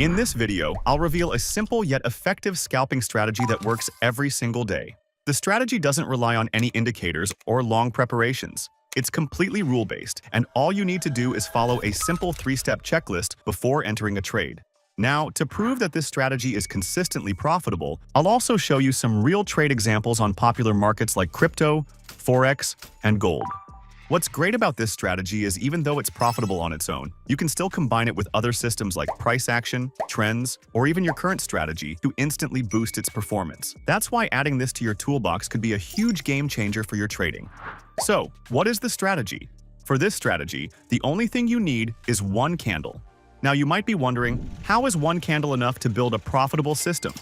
In this video, I'll reveal a simple yet effective scalping strategy that works every single day. The strategy doesn't rely on any indicators or long preparations. It's completely rule-based, and all you need to do is follow a simple 3-step checklist before entering a trade. Now, to prove that this strategy is consistently profitable, I'll also show you some real trade examples on popular markets like crypto, forex, and gold. What's great about this strategy is even though it's profitable on its own, you can still combine it with other systems like price action, trends, or even your current strategy to instantly boost its performance. That's why adding this to your toolbox could be a huge game changer for your trading. So, what is the strategy? For this strategy, the only thing you need is one candle. Now you might be wondering, how is one candle enough to build a profitable system?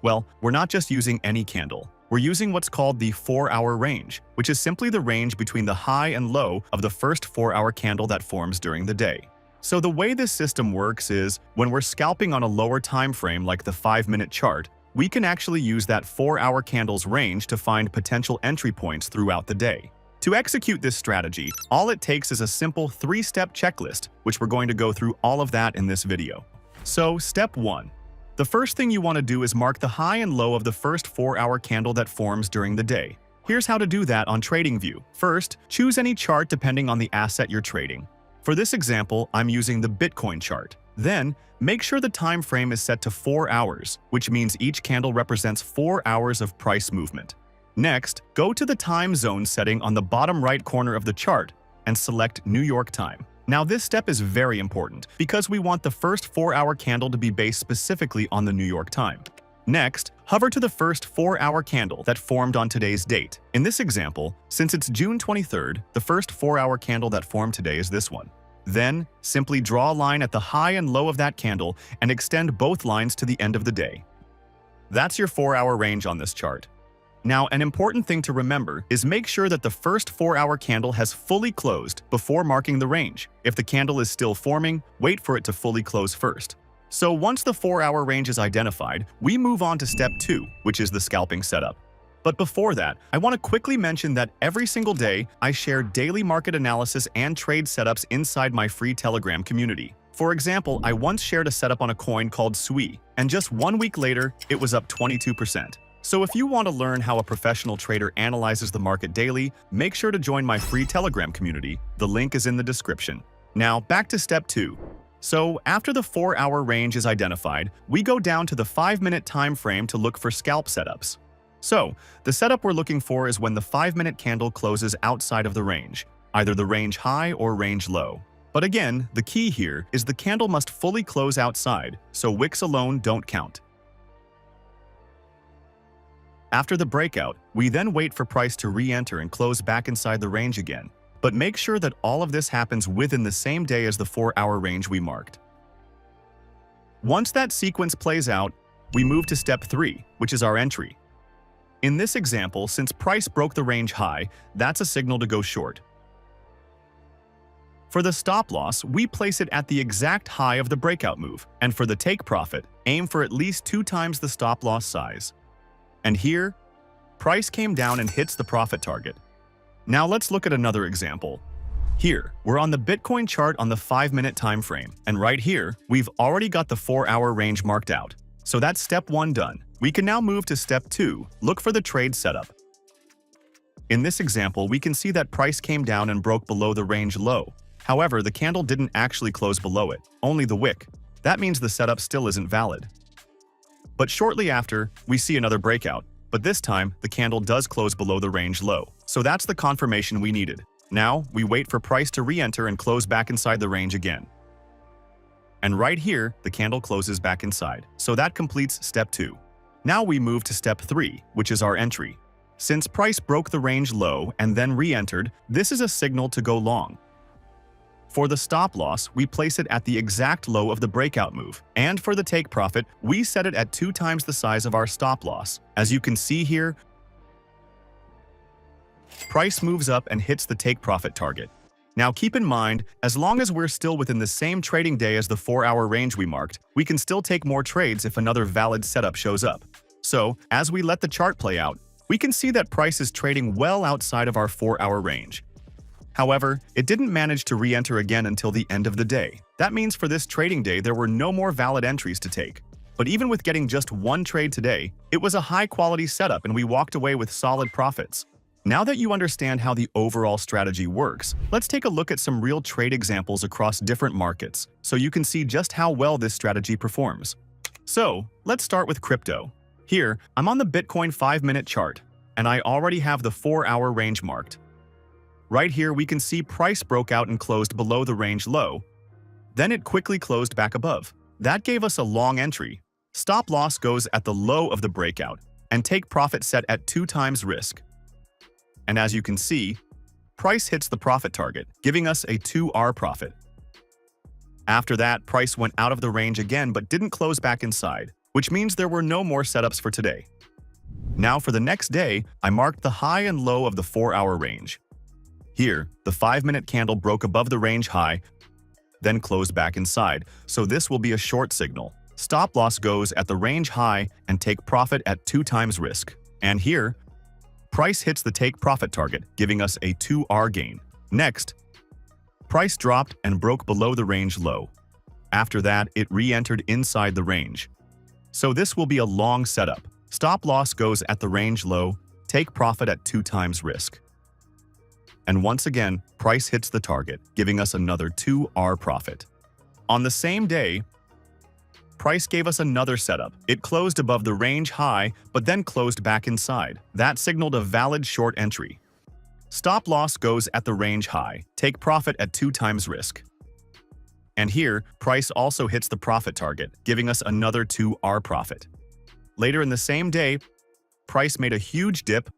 Well, we're not just using any candle. We're using what's called the 4-hour range, which is simply the range between the high and low of the first 4-hour candle that forms during the day. So the way this system works is, when we're scalping on a lower time frame like the 5-minute chart, we can actually use that 4-hour candle's range to find potential entry points throughout the day. To execute this strategy, all it takes is a simple 3-step checklist, which we're going to go through all of that in this video. So, step 1. The first thing you want to do is mark the high and low of the first 4-hour candle that forms during the day. Here's how to do that on TradingView. First, choose any chart depending on the asset you're trading. For this example, I'm using the Bitcoin chart. Then, make sure the time frame is set to 4 hours, which means each candle represents 4 hours of price movement. Next, go to the time zone setting on the bottom right corner of the chart and select New York time. Now this step is very important because we want the first 4-hour candle to be based specifically on the New York time. Next, hover to the first 4-hour candle that formed on today's date. In this example, since it's June 23rd, the first 4-hour candle that formed today is this one. Then, simply draw a line at the high and low of that candle and extend both lines to the end of the day. That's your 4-hour range on this chart. Now, an important thing to remember is make sure that the first 4-hour candle has fully closed before marking the range. If the candle is still forming, wait for it to fully close first. So once the 4-hour range is identified, we move on to step 2, which is the scalping setup. But before that, I want to quickly mention that every single day, I share daily market analysis and trade setups inside my free Telegram community. For example, I once shared a setup on a coin called SUI, and just 1 week later, it was up 22%. So if you want to learn how a professional trader analyzes the market daily, make sure to join my free Telegram community. The link is in the description. Now, back to step 2. So after the 4-hour range is identified, we go down to the 5-minute time frame to look for scalp setups. So, the setup we're looking for is when the 5-minute candle closes outside of the range, either the range high or range low. But again, the key here is the candle must fully close outside, so wicks alone don't count. After the breakout, we then wait for price to re-enter and close back inside the range again. But make sure that all of this happens within the same day as the 4-hour range we marked. Once that sequence plays out, we move to step 3, which is our entry. In this example, since price broke the range high, that's a signal to go short. For the stop loss, we place it at the exact high of the breakout move, and for the take profit, aim for at least 2 times the stop loss size. And here, price came down and hits the profit target. Now let's look at another example. Here, we're on the Bitcoin chart on the 5-minute time frame, and right here, we've already got the 4-hour range marked out. So that's step 1 done. We can now move to step 2, look for the trade setup. In this example, we can see that price came down and broke below the range low. However, the candle didn't actually close below it, only the wick. That means the setup still isn't valid. But shortly after, we see another breakout, but this time, the candle does close below the range low. So that's the confirmation we needed. Now, we wait for price to re-enter and close back inside the range again. And right here, the candle closes back inside. So that completes step 2. Now we move to step 3, which is our entry. Since price broke the range low and then re-entered, this is a signal to go long. For the stop loss, we place it at the exact low of the breakout move, and for the take profit, we set it at 2 times the size of our stop loss. As you can see here, price moves up and hits the take profit target. Now keep in mind, as long as we're still within the same trading day as the 4-hour range we marked, we can still take more trades if another valid setup shows up. So, as we let the chart play out, we can see that price is trading well outside of our 4-hour range. However, it didn't manage to re-enter again until the end of the day. That means for this trading day, there were no more valid entries to take. But even with getting just one trade today, it was a high-quality setup and we walked away with solid profits. Now that you understand how the overall strategy works, let's take a look at some real trade examples across different markets so you can see just how well this strategy performs. So, let's start with crypto. Here, I'm on the Bitcoin 5-minute chart, and I already have the 4-hour range marked. Right here, we can see price broke out and closed below the range low. Then it quickly closed back above. That gave us a long entry. Stop loss goes at the low of the breakout, and take profit set at 2 times risk. And as you can see, price hits the profit target, giving us a 2R profit. After that, price went out of the range again but didn't close back inside, which means there were no more setups for today. Now for the next day, I marked the high and low of the 4-hour range. Here, the 5-minute candle broke above the range high, then closed back inside, so this will be a short signal. Stop loss goes at the range high and take profit at 2 times risk. And here, price hits the take profit target, giving us a 2R gain. Next, price dropped and broke below the range low. After that, it re-entered inside the range. So this will be a long setup. Stop loss goes at the range low, take profit at 2 times risk. And once again, price hits the target, giving us another 2R profit. On the same day, price gave us another setup. It closed above the range high, but then closed back inside. That signaled a valid short entry. Stop loss goes at the range high, take profit at 2 times risk. And here, price also hits the profit target, giving us another 2R profit. Later in the same day, price made a huge dip,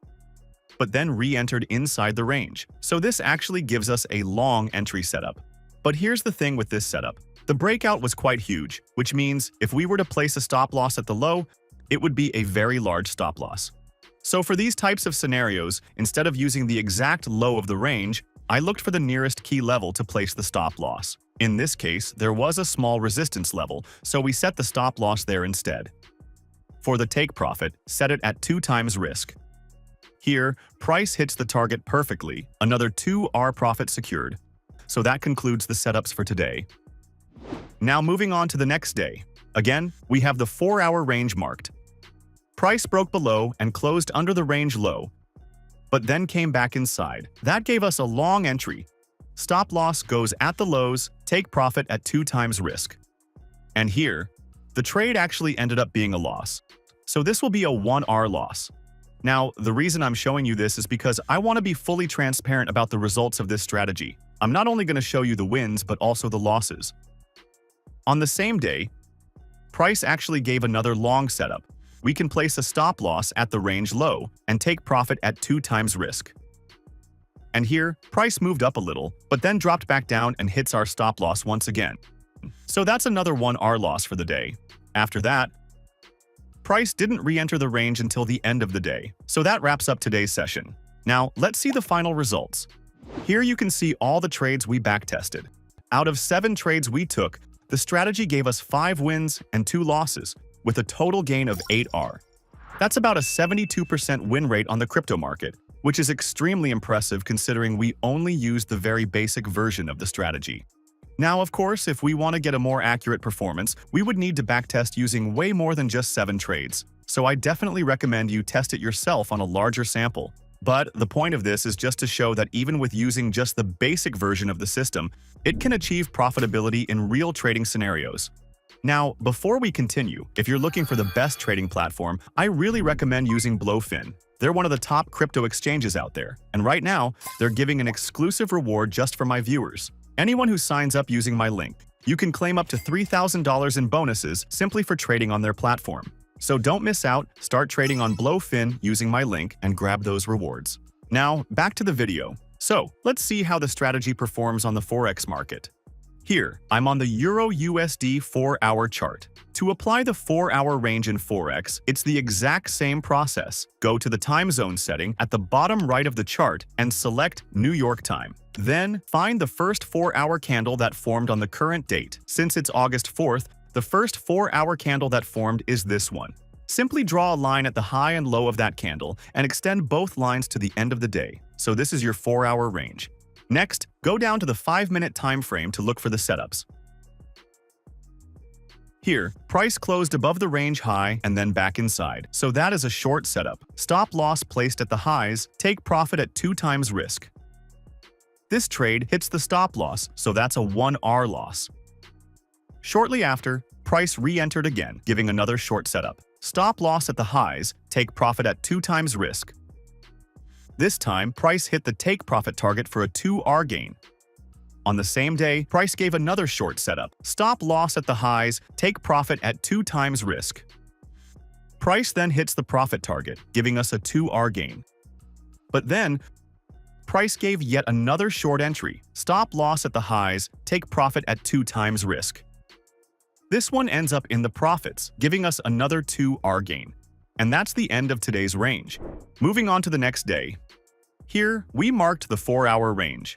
but then re-entered inside the range. So this actually gives us a long entry setup. But here's the thing with this setup. The breakout was quite huge, which means if we were to place a stop loss at the low, it would be a very large stop loss. So for these types of scenarios, instead of using the exact low of the range, I looked for the nearest key level to place the stop loss. In this case, there was a small resistance level, so we set the stop loss there instead. For the take profit, set it at 2 times risk. Here, price hits the target perfectly, another 2R profit secured. So that concludes the setups for today. Now moving on to the next day. Again, we have the 4-hour range marked. Price broke below and closed under the range low, but then came back inside. That gave us a long entry. Stop loss goes at the lows, take profit at 2 times risk. And here, the trade actually ended up being a loss. So this will be a 1R loss. Now, the reason I'm showing you this is because I want to be fully transparent about the results of this strategy. I'm not only going to show you the wins, but also the losses. On the same day, price actually gave another long setup. We can place a stop loss at the range low and take profit at 2 times risk. And here, price moved up a little, but then dropped back down and hits our stop loss once again. So that's another 1R loss for the day. After that, price didn't re-enter the range until the end of the day. So that wraps up today's session. Now, let's see the final results. Here you can see all the trades we backtested. Out of 7 trades we took, the strategy gave us 5 wins and 2 losses, with a total gain of 8R. That's about a 72% win rate on the crypto market, which is extremely impressive considering we only used the very basic version of the strategy. Now, of course, if we want to get a more accurate performance, we would need to backtest using way more than just 7 trades. So I definitely recommend you test it yourself on a larger sample. But the point of this is just to show that even with using just the basic version of the system, it can achieve profitability in real trading scenarios. Now, before we continue, if you're looking for the best trading platform, I really recommend using Blowfin. They're one of the top crypto exchanges out there, and right now, they're giving an exclusive reward just for my viewers. Anyone who signs up using my link, you can claim up to $3,000 in bonuses simply for trading on their platform. So don't miss out, start trading on Blowfin using my link and grab those rewards. Now, back to the video. So, let's see how the strategy performs on the Forex market. Here, I'm on the Euro-USD 4-hour chart. To apply the 4-hour range in Forex, it's the exact same process. Go to the time zone setting at the bottom right of the chart and select New York time. Then, find the first 4-hour candle that formed on the current date. Since it's August 4th, the first 4-hour candle that formed is this one. Simply draw a line at the high and low of that candle and extend both lines to the end of the day. So this is your 4-hour range. Next, go down to the 5-minute time frame to look for the setups. Here, price closed above the range high and then back inside, so that is a short setup. Stop loss placed at the highs, take profit at 2 times risk. This trade hits the stop loss, so that's a 1R loss. Shortly after, price re-entered again, giving another short setup. Stop loss at the highs, take profit at 2 times risk. This time, price hit the take profit target for a 2R gain. On the same day, price gave another short setup. Stop loss at the highs, take profit at 2 times risk. Price then hits the profit target, giving us a 2R gain. But then, price gave yet another short entry. Stop loss at the highs, take profit at 2 times risk. This one ends up in the profits, giving us another 2R gain. And that's the end of today's range. Moving on to the next day. Here, we marked the 4-hour range.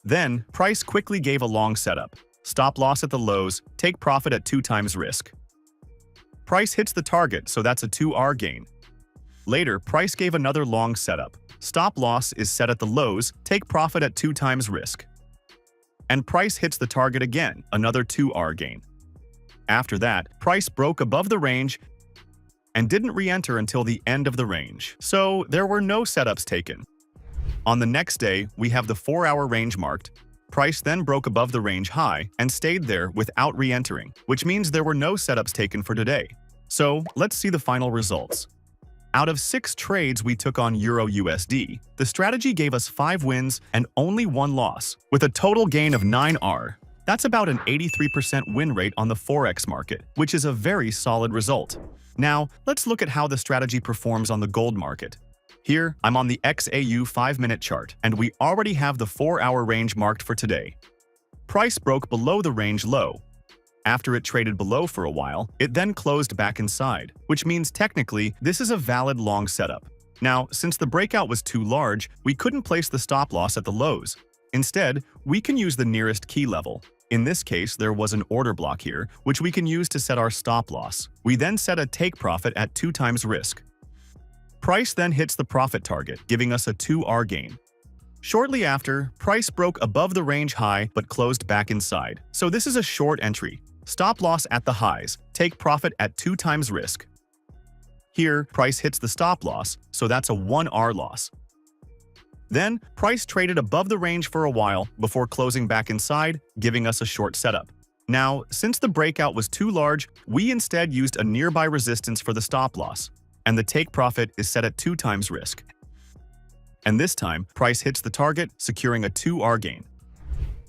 Then, price quickly gave a long setup. Stop loss at the lows, take profit at 2 times risk. Price hits the target, so that's a 2R gain. Later, price gave another long setup. Stop loss is set at the lows, take profit at 2 times risk. And price hits the target again, another 2R gain. After that, price broke above the range and didn't re-enter until the end of the range, so there were no setups taken. On the next day, we have the 4-hour range marked. Price then broke above the range high and stayed there without re-entering, which means there were no setups taken for today. So, let's see the final results. Out of 6 trades we took on Euro-USD, the strategy gave us 5 wins and only 1 loss, with a total gain of 9R. That's about an 83% win rate on the Forex market, which is a very solid result. Now, let's look at how the strategy performs on the gold market. Here, I'm on the XAU 5-minute chart, and we already have the 4-hour range marked for today. Price broke below the range low. After it traded below for a while, it then closed back inside, which means technically this is a valid long setup. Now, since the breakout was too large, we couldn't place the stop loss at the lows. Instead, we can use the nearest key level. In this case, there was an order block here, which we can use to set our stop loss. We then set a take profit at 2 times risk. Price then hits the profit target, giving us a 2R gain. Shortly after, price broke above the range high but closed back inside, so this is a short entry. Stop loss at the highs, take profit at 2 times risk. Here, price hits the stop loss, so that's a 1R loss. Then, price traded above the range for a while before closing back inside, giving us a short setup. Now, since the breakout was too large, we instead used a nearby resistance for the stop loss, and the take profit is set at 2 times risk. And this time, price hits the target, securing a 2R gain.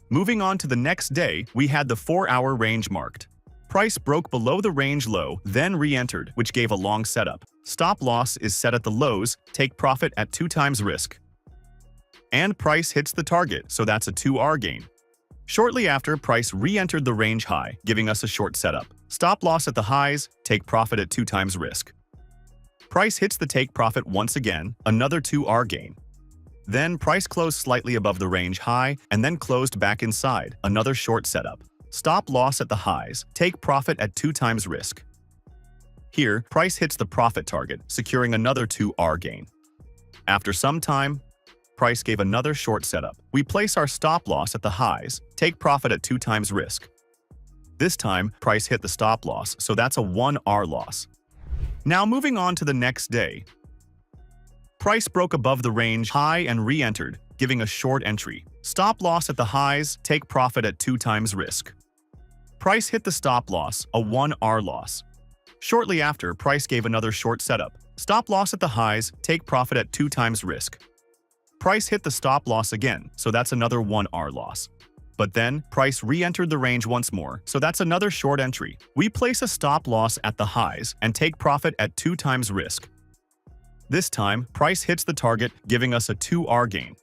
Moving on to the next day, we had the 4-hour range marked. Price broke below the range low, then re-entered, which gave a long setup. Stop loss is set at the lows, take profit at 2 times risk. And price hits the target, so that's a 2R gain. Shortly after, price re-entered the range high, giving us a short setup. Stop loss at the highs, take profit at 2 times risk. Price hits the take profit once again, another 2R gain. Then price closed slightly above the range high and then closed back inside, another short setup. Stop loss at the highs, take profit at 2 times risk. Here, price hits the profit target, securing another 2R gain. After some time, price gave another short setup. We place our stop loss at the highs, take profit at 2 times risk. This time, price hit the stop loss, so that's a 1R loss. Now moving on to the next day. Price broke above the range high and re-entered, giving a short entry. Stop loss at the highs, take profit at 2 times risk. Price hit the stop loss, a 1R loss. Shortly after, price gave another short setup. Stop loss at the highs, take profit at 2 times risk. Price hit the stop loss again, so that's another 1R loss. But then, price re-entered the range once more, so that's another short entry. We place a stop loss at the highs and take profit at 2 times risk. This time, price hits the target, giving us a 2R gain.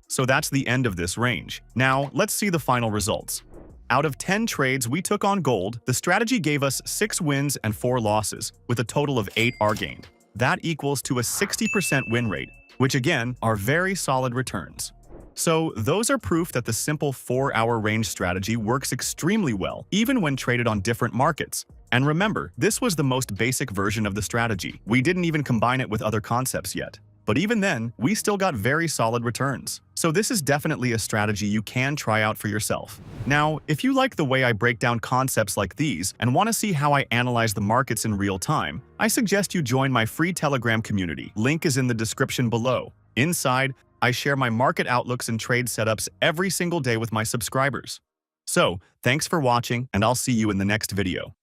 So that's the end of this range. Now, let's see the final results. Out of 10 trades we took on gold, the strategy gave us 6 wins and 4 losses, with a total of 8R gained. That equals to a 60% win rate, which again are very solid returns. So those are proof that the simple 4-hour range strategy works extremely well, even when traded on different markets. And remember, this was the most basic version of the strategy. We didn't even combine it with other concepts yet. But even then, we still got very solid returns. So this is definitely a strategy you can try out for yourself. Now, if you like the way I break down concepts like these and want to see how I analyze the markets in real time, I suggest you join my free Telegram community. Link is in the description below. Inside, I share my market outlooks and trade setups every single day with my subscribers. So, thanks for watching, and I'll see you in the next video.